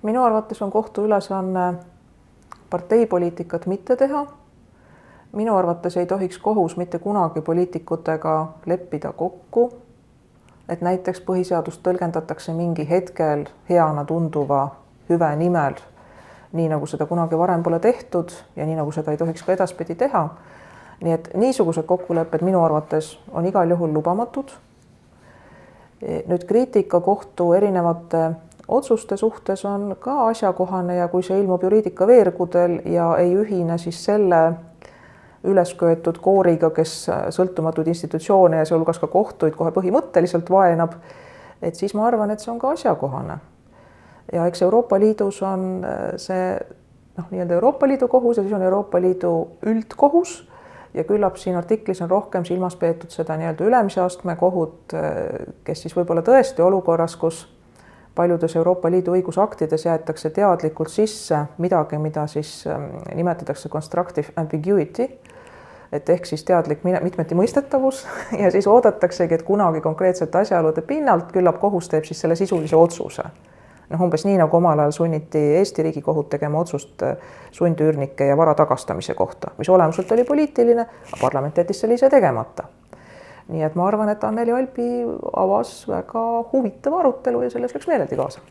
Minu arvates on kohtu ülesanne parteipoliitikat mitte teha. Minu arvates ei tohiks kohus mitte kunagi poliitikutega leppida kokku, et näiteks põhiseadust tõlgendatakse mingi hetkel heana tunduva hüve nimel, nii nagu seda kunagi varem pole tehtud ja nii nagu seda ei tohiks ka edaspidi teha. Nii et niisugused kokkulepped minu arvates on igal juhul lubamatud. Nüüd kriitika kohtu erinevate otsuste suhtes on ka asjakohane ja kui see ilmub juriidika veergudel ja ei ühine siis selle ülesköetud kooriga, kes sõltumatuid institutsioone ja sealhulgas ka kohtuid kohe põhimõtteliselt vaenab, et siis ma arvan, et see on ka asjakohane. Ja eks Euroopa Liidus on see nii-öelda Euroopa Liidu kohus ja siis on Euroopa Liidu üldkohus ja küllap siin artiklis on rohkem silmas peetud seda nii-öelda ülemise astme kohut, kes siis võib-olla tõesti olukorras, kus paljudes Euroopa Liidu õigusaktides jäetakse teadlikult sisse midagi, mida siis nimetatakse constructive ambiguity, et ehk siis teadlik mitmeti mõistetavus ja siis oodataksegi, et kunagi konkreetsete asjaolude pinnalt küllap kohus teeb siis selle sisulise otsuse. Umbes nii, nagu omal ajal sunniti Eesti Riigikohut tegema otsust sundüürnike ja vara tagastamise kohta, mis olemuselt oli poliitiline, aga parlament jättis selle ise tegemata. Nii et ma arvan, et Anneli Albi avas väga huvitava arutelu ja selles läks meeleldi kaasa.